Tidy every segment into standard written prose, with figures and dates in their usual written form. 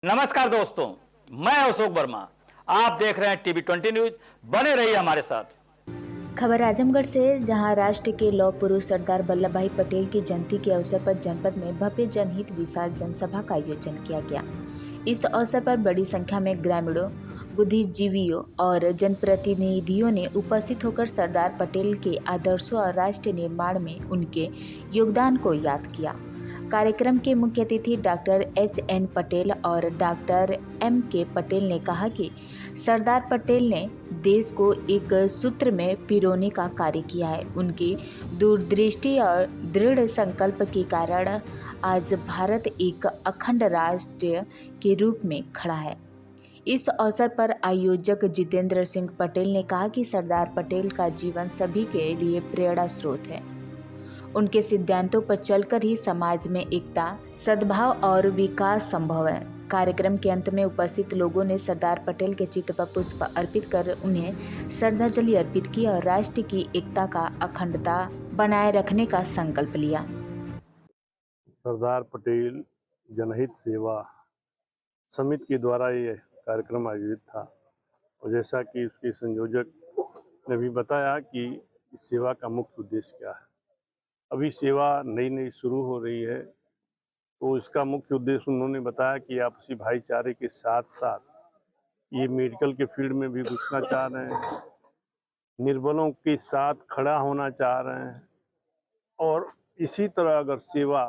नमस्कार दोस्तों, मैं अशोक वर्मा। आप देख रहे हैं टीवी 20 न्यूज। बने रहिए हमारे साथ। खबर आजमगढ़ से, जहां राष्ट्र के लौह पुरुष सरदार वल्लभ भाई पटेल की जयंती के अवसर पर जनपद में भव्य जनहित विशाल जनसभा का आयोजन किया गया। इस अवसर पर बड़ी संख्या में ग्रामीणों, बुद्धिजीवियों और जनप्रतिनिधियों ने उपस्थित होकर सरदार पटेल के आदर्शों और राष्ट्र निर्माण में उनके योगदान को याद किया। कार्यक्रम के मुख्य अतिथि डॉक्टर एच.एन. पटेल और डॉक्टर एम.के. पटेल ने कहा कि सरदार पटेल ने देश को एक सूत्र में पिरोने का कार्य किया है। उनकी दूरदृष्टि और दृढ़ संकल्प के कारण आज भारत एक अखंड राष्ट्र के रूप में खड़ा है। इस अवसर पर आयोजक जितेंद्र सिंह पटेल ने कहा कि सरदार पटेल का जीवन सभी के लिए प्रेरणा स्रोत है। उनके सिद्धांतों पर चलकर ही समाज में एकता, सद्भाव और विकास संभव है। कार्यक्रम के अंत में उपस्थित लोगों ने सरदार पटेल के चित्र पर पुष्प अर्पित कर उन्हें श्रद्धांजलि अर्पित की और राष्ट्र की एकता का अखंडता बनाए रखने का संकल्प लिया। सरदार पटेल जनहित सेवा समिति के द्वारा ये कार्यक्रम आयोजित था और जैसा कि उसके संयोजक ने भी बताया कि इस सेवा का मुख्य उद्देश्य क्या है। अभी सेवा नई नई शुरू हो रही है, तो इसका मुख्य उद्देश्य उन्होंने बताया कि आपसी भाईचारे के साथ साथ ये मेडिकल के फील्ड में भी घुसना चाह रहे हैं, निर्बलों के साथ खड़ा होना चाह रहे हैं और इसी तरह अगर सेवा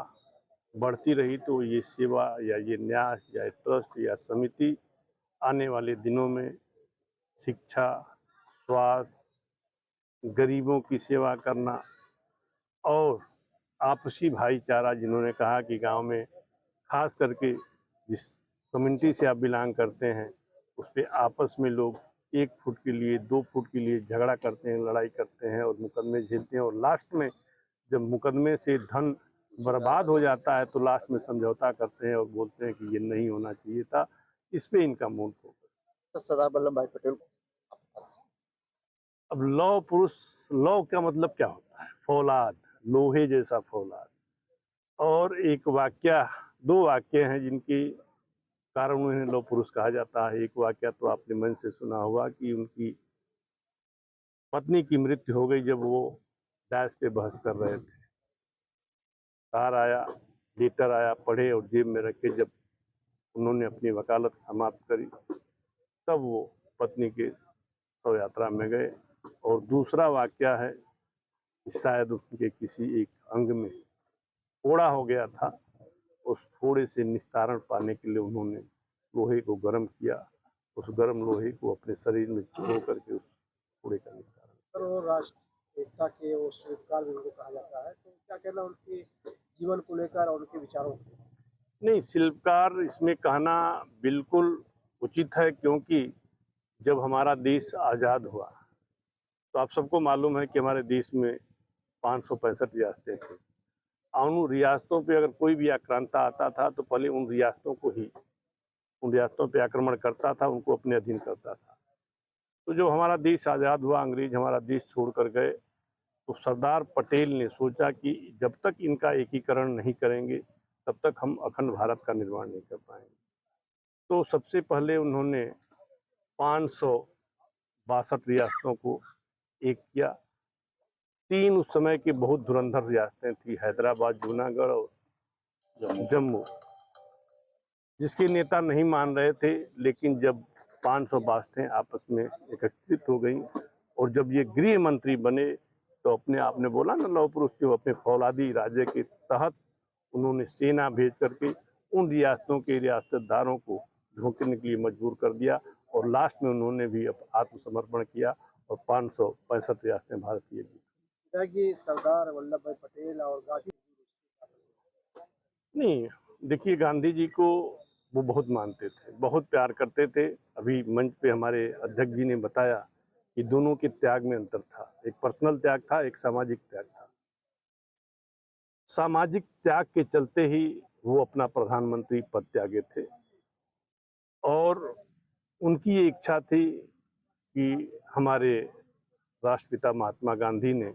बढ़ती रही तो ये सेवा या ये न्यास या ट्रस्ट या समिति आने वाले दिनों में शिक्षा, स्वास्थ्य, गरीबों की सेवा करना और आपसी भाईचारा, जिन्होंने कहा कि गांव में खास करके जिस कम्युनिटी से आप बिलोंग करते हैं उस पे आपस में लोग 1 फुट के लिए 2 फुट के लिए झगड़ा करते हैं, लड़ाई करते हैं और मुकदमे झेलते हैं और लास्ट में जब मुकदमे से धन बर्बाद हो जाता है तो लास्ट में समझौता करते हैं और बोलते हैं कि ये नहीं होना चाहिए था। इस पे इनका मूल फोकस। तो सरदार वल्लभ भाई पटेल। अब लौह पुरुष, लौह का मतलब क्या होता है? फौलाद, लोहे जैसा फौलाद। और एक वाक्य, 2 वाक्य हैं जिनके कारण उन्हें लौह पुरुष कहा जाता है। एक वाक्य तो आपने मन से सुना होगा कि उनकी पत्नी की मृत्यु हो गई जब वो डैश पे बहस कर रहे थे। तार आया, लेटर आया, पढ़े और जेब में रखे। जब उन्होंने अपनी वकालत समाप्त करी तब वो पत्नी के शव यात्रा में गए। और दूसरा वाक्य है कि शायद उनके किसी एक अंग में फोड़ा हो गया था, उस फोड़े से निस्तारण पाने के लिए उन्होंने लोहे को गर्म किया, उस गर्म लोहे को अपने शरीर में चुभो करके उस फोड़े का निस्तारण। सर, वो राष्ट्र एकता के वो शिल्पकार भी उनको कहा जाता है, तो क्या कहना उनके जीवन को लेकर और उनके विचारों को? नहीं, शिल्पकार इसमें कहना बिल्कुल उचित है, क्योंकि जब हमारा देश आज़ाद हुआ तो आप सबको मालूम है कि हमारे देश में 565 रियासतें थी। उन रियासतों पे अगर कोई भी आक्रांता आता था तो पहले उन रियासतों पे आक्रमण करता था, उनको अपने अधीन करता था। तो जब हमारा देश आज़ाद हुआ, अंग्रेज हमारा देश छोड़ कर गए, तो सरदार पटेल ने सोचा कि जब तक इनका एकीकरण नहीं करेंगे तब तक हम अखंड भारत का निर्माण नहीं कर पाएंगे। तो सबसे पहले उन्होंने 562 रियासतों को एक किया। 3 उस समय की बहुत धुरंधर रियासतें थी, हैदराबाद, जूनागढ़ और जम्मू, जिसके नेता नहीं मान रहे थे। लेकिन जब 500 बास्तें आपस में एकत्रित हो गई और जब ये गृह मंत्री बने तो अपने आपने बोला ना लौह पुरुष के, अपने फौलादी राज्य के तहत उन्होंने सेना भेज करके उन रियासतों के रियासतदारों को झोंकने के लिए मजबूर कर दिया और लास्ट में उन्होंने भी आत्मसमर्पण किया और 565 रियासतें भारतीय की। कि सरदार वल्लभ भाई पटेल और गांधी। नहीं, देखिए, गांधी जी को वो बहुत मानते थे, बहुत प्यार करते थे। अभी मंच पे हमारे अध्यक्ष जी ने बताया कि दोनों के त्याग में अंतर था, एक पर्सनल त्याग था, एक सामाजिक त्याग था। सामाजिक त्याग के चलते ही वो अपना प्रधानमंत्री पद त्यागे थे और उनकी ये इच्छा थी कि हमारे राष्ट्रपिता महात्मा गांधी ने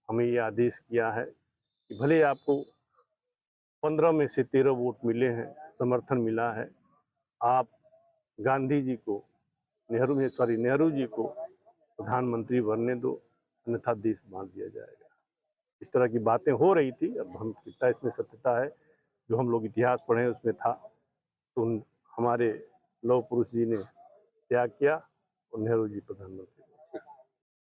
हमें ये आदेश किया है कि भले आपको 15 में से 13 वोट मिले हैं, समर्थन मिला है, आप गांधी जी को नेहरू जी को प्रधानमंत्री बनने दो, अन्यथा देश बांट दिया जाएगा। इस तरह की बातें हो रही थी। अब हम कितना इसमें सत्यता है, जो हम लोग इतिहास पढ़े हैं उसमें था, तो हमारे लौह पुरुष जी ने त्याग किया और नेहरू जी प्रधानमंत्री।